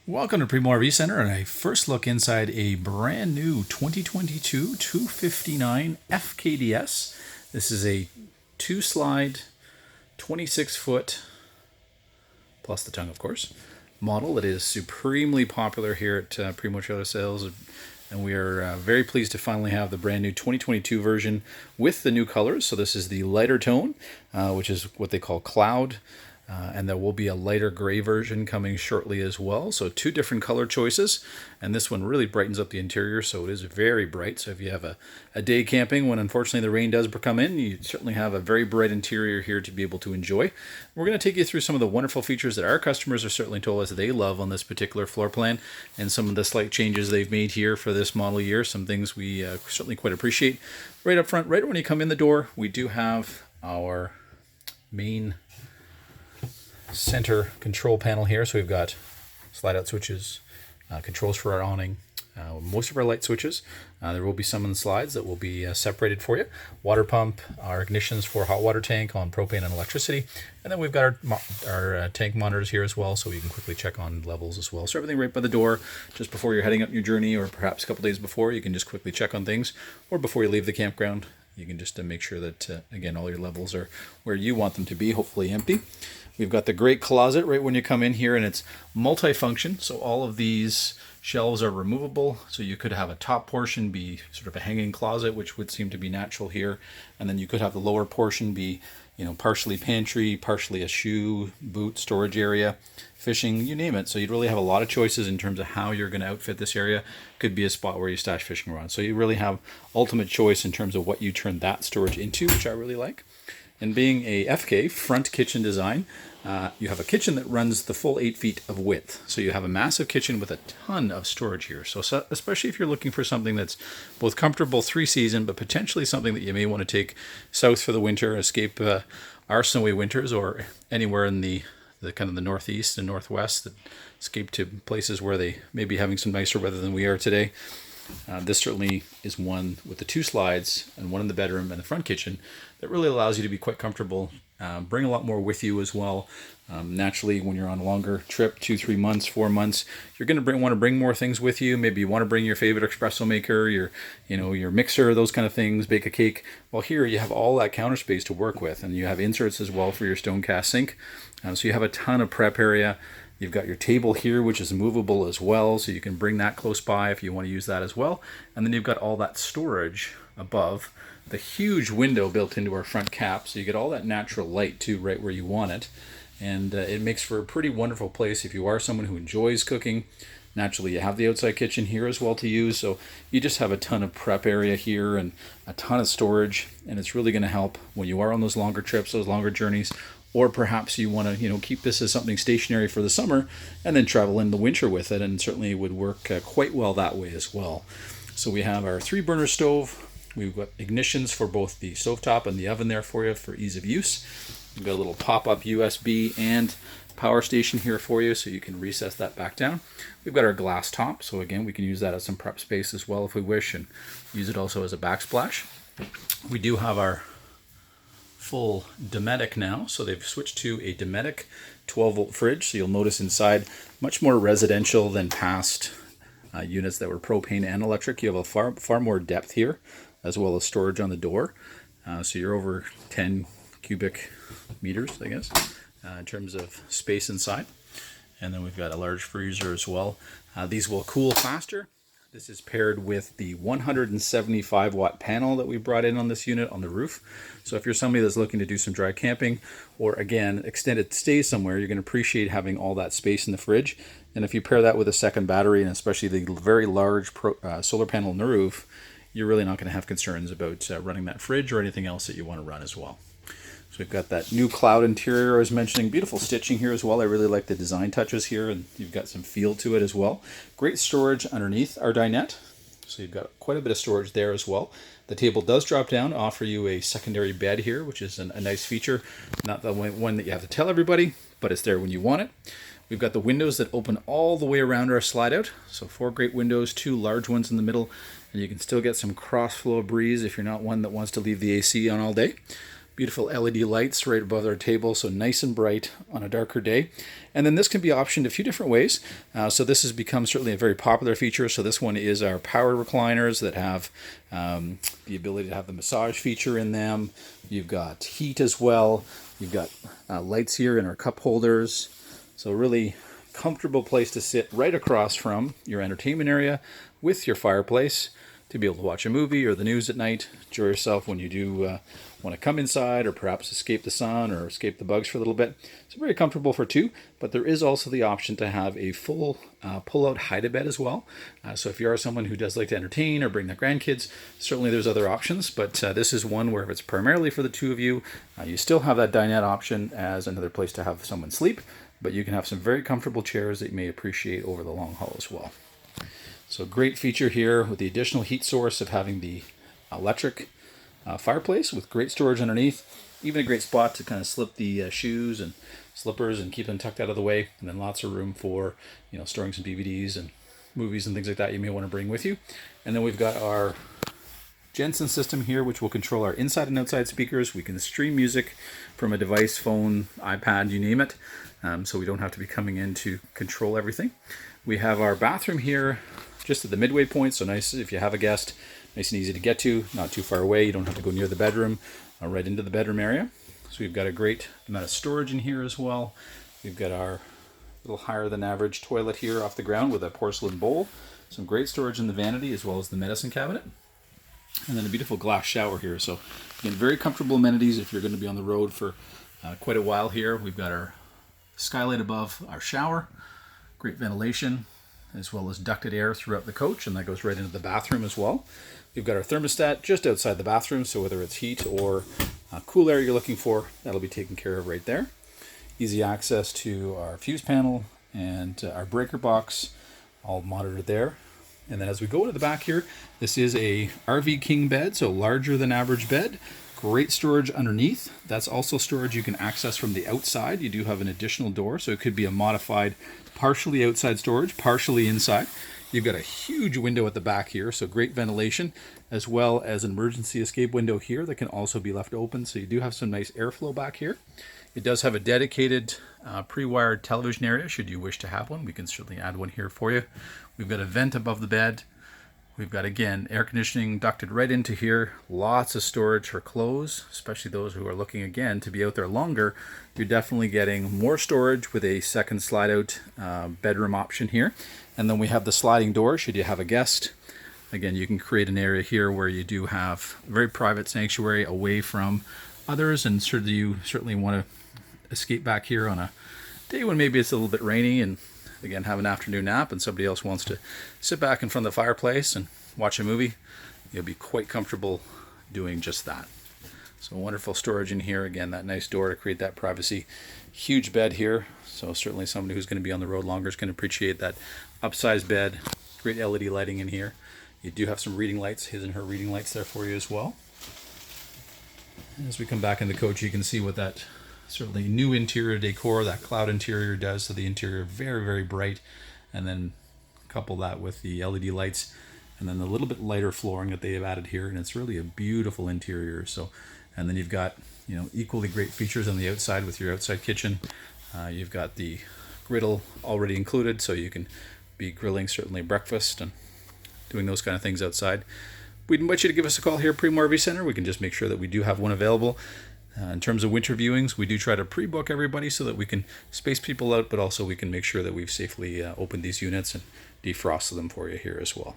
Welcome to Primo RV Center and a first look inside a brand new 2022 259 FKDS. This is a 2-slide, 26-foot, plus the tongue of course, model that is supremely popular here at Primo Trailer Sales. And we are very pleased to finally have the brand new 2022 version with the new colors. So this is the lighter tone, which is what they call cloud. And there will be a lighter gray version coming shortly as well. So 2 different color choices. And this one really brightens up the interior, so it is very bright. So if you have a day camping when unfortunately the rain does come in, you certainly have a very bright interior here to be able to enjoy. We're going to take you through some of the wonderful features that our customers are certainly told us they love on this particular floor plan, and some of the slight changes they've made here for this model year. Some things we certainly quite appreciate. Right up front, right when you come in the door, we do have our main center control panel here. So we've got slide out switches, controls for our awning, most of our light switches. There will be some in the slides that will be separated for you. Water pump, our ignitions for hot water tank on propane and electricity. And then we've got our tank monitors here as well, so we can quickly check on levels as well. So everything right by the door, just before you're heading up your journey, or perhaps a couple days before, you can just quickly check on things, or before you leave the campground. You can just make sure that, again, all your levels are where you want them to be, hopefully empty. We've got the great closet right when you come in here, and it's multifunction. So all of these shelves are removable. So you could have a top portion be sort of a hanging closet, which would seem to be natural here. And then you could have the lower portion be, partially pantry, partially a shoe, boot storage area, fishing, you name it. So you'd really have a lot of choices in terms of how you're going to outfit this area. Could be a spot where you stash fishing rods. So you really have ultimate choice in terms of what you turn that storage into, which I really like. And being a FK, front kitchen design, you have a kitchen that runs the full 8 feet of width. So you have a massive kitchen with a ton of storage here. So especially if you're looking for something that's both comfortable 3-season, but potentially something that you may want to take south for the winter, escape our snowy winters, or anywhere in the kind of the northeast and northwest, that escape to places where they may be having some nicer weather than we are today. This certainly is one with the 2 slides and one in the bedroom and the front kitchen that really allows you to be quite comfortable. Bring a lot more with you as well. Naturally, when you're on a longer trip, 2, 3 months, 4 months, you're going to want to bring more things with you. Maybe you want to bring your favorite espresso maker, your mixer, those kind of things, bake a cake. Well, here you have all that counter space to work with, and you have inserts as well for your stone cast sink. So you have a ton of prep area. You've got your table here, which is movable as well, so you can bring that close by if you want to use that as well. And then you've got all that storage above, the huge window built into our front cap, so you get all that natural light too right where you want it. And it makes for a pretty wonderful place if you are someone who enjoys cooking. Naturally, you have the outside kitchen here as well to use, so you just have a ton of prep area here and a ton of storage, and it's really going to help when you are on those longer trips, those longer journeys. Or perhaps you want to, keep this as something stationary for the summer and then travel in the winter with it, and certainly it would work quite well that way as well. So we have our 3-burner stove. We've got ignitions for both the stovetop and the oven there for you for ease of use. We've got a little pop-up USB and power station here for you, so you can recess that back down. We've got our glass top, so again, we can use that as some prep space as well if we wish, and use it also as a backsplash. We do have our full Dometic now, so they've switched to a Dometic 12-volt fridge. So you'll notice inside much more residential than past units that were propane and electric. You have a far more depth here, as well as storage on the door. So you're over 10 cubic meters, I guess, in terms of space inside. And then we've got a large freezer as well. These will cool faster. This is paired with the 175 watt panel that we brought in on this unit on the roof. So if you're somebody that's looking to do some dry camping, or again, extended stays somewhere, you're going to appreciate having all that space in the fridge. And if you pair that with a second battery, and especially the very large solar panel on the roof, you're really not going to have concerns about running that fridge or anything else that you want to run as well. So we've got that new cloud interior I was mentioning. Beautiful stitching here as well. I really like the design touches here, and you've got some feel to it as well. Great storage underneath our dinette. So you've got quite a bit of storage there as well. The table does drop down, offer you a secondary bed here, which is a nice feature. Not the one that you have to tell everybody, but it's there when you want it. We've got the windows that open all the way around our slide out. So 4 great windows, 2 large ones in the middle, and you can still get some cross flow breeze if you're not one that wants to leave the AC on all day. Beautiful LED lights right above our table, so nice and bright on a darker day. And then this can be optioned a few different ways. So this has become certainly a very popular feature. So this one is our power recliners that have the ability to have the massage feature in them. You've got heat as well. You've got lights here in our cup holders. So really comfortable place to sit right across from your entertainment area with your fireplace to be able to watch a movie or the news at night. Enjoy yourself when you do want to come inside or perhaps escape the sun or escape the bugs for a little bit. It's very comfortable for two, but there is also the option to have a full pull-out hide-a-bed as well. So if you are someone who does like to entertain or bring their grandkids, certainly there's other options, but this is one where if it's primarily for the two of you, you still have that dinette option as another place to have someone sleep, but you can have some very comfortable chairs that you may appreciate over the long haul as well. So great feature here with the additional heat source of having the electric fireplace with great storage underneath. Even a great spot to kind of slip the shoes and slippers and keep them tucked out of the way. And then lots of room for, storing some DVDs and movies and things like that you may want to bring with you. And then we've got our Jensen system here, which will control our inside and outside speakers. We can stream music from a device, phone, iPad, you name it. So we don't have to be coming in to control everything. We have our bathroom here just at the midway point, so nice if you have a guest, nice and easy to get to, not too far away. You don't have to go near the bedroom, right into the bedroom area. So we've got a great amount of storage in here as well. We've got our little higher than average toilet here off the ground with a porcelain bowl. Some great storage in the vanity as well as the medicine cabinet. And then a beautiful glass shower here. So again, very comfortable amenities if you're going to be on the road for quite a while here. We've got our skylight above our shower, great ventilation, as well as ducted air throughout the coach, and that goes right into the bathroom as well. We've got our thermostat just outside the bathroom, so whether it's heat or cool air you're looking for, that'll be taken care of right there. Easy access to our fuse panel and our breaker box, all monitored there. And then as we go into the back here, this is a RV King bed, so larger than average bed. Great storage underneath. That's also storage you can access from the outside. You do have an additional door, so it could be a modified partially outside storage, partially inside. You've got a huge window at the back here, so great ventilation, as well as an emergency escape window here that can also be left open, so you do have some nice airflow back here. It does have a dedicated pre-wired television area, should you wish to have one. We can certainly add one here for you. We've got a vent above the bed. We've got, again, air conditioning ducted right into here. Lots of storage for clothes, especially those who are looking, again, to be out there longer. You're definitely getting more storage with a second slide-out bedroom option here. And then we have the sliding door, should you have a guest. Again, you can create an area here where you do have a very private sanctuary away from others, and you certainly want to escape back here on a day when maybe it's a little bit rainy and again have an afternoon nap and somebody else wants to sit back in front of the fireplace and watch a movie. You'll be quite comfortable doing just that. So wonderful storage in here. Again, that nice door to create that privacy. Huge bed here, so certainly somebody who's going to be on the road longer is going to appreciate that upsized bed. Great LED lighting in here. You do have some reading lights, his and her reading lights there for you as well. As we come back in the coach, you can see what that certainly new interior decor, that cloud interior does. So the interior very, very bright, and then couple that with the LED lights and then the little bit lighter flooring that they have added here, and it's really a beautiful interior. So, and then you've got, equally great features on the outside with your outside kitchen. You've got the griddle already included, so you can be grilling certainly breakfast and doing those kind of things outside. We'd invite you to give us a call here at Primo RV Center. We can just make sure that we do have one available. In terms of winter viewings, we do try to pre-book everybody so that we can space people out, but also we can make sure that we've safely opened these units and defrosted them for you here as well.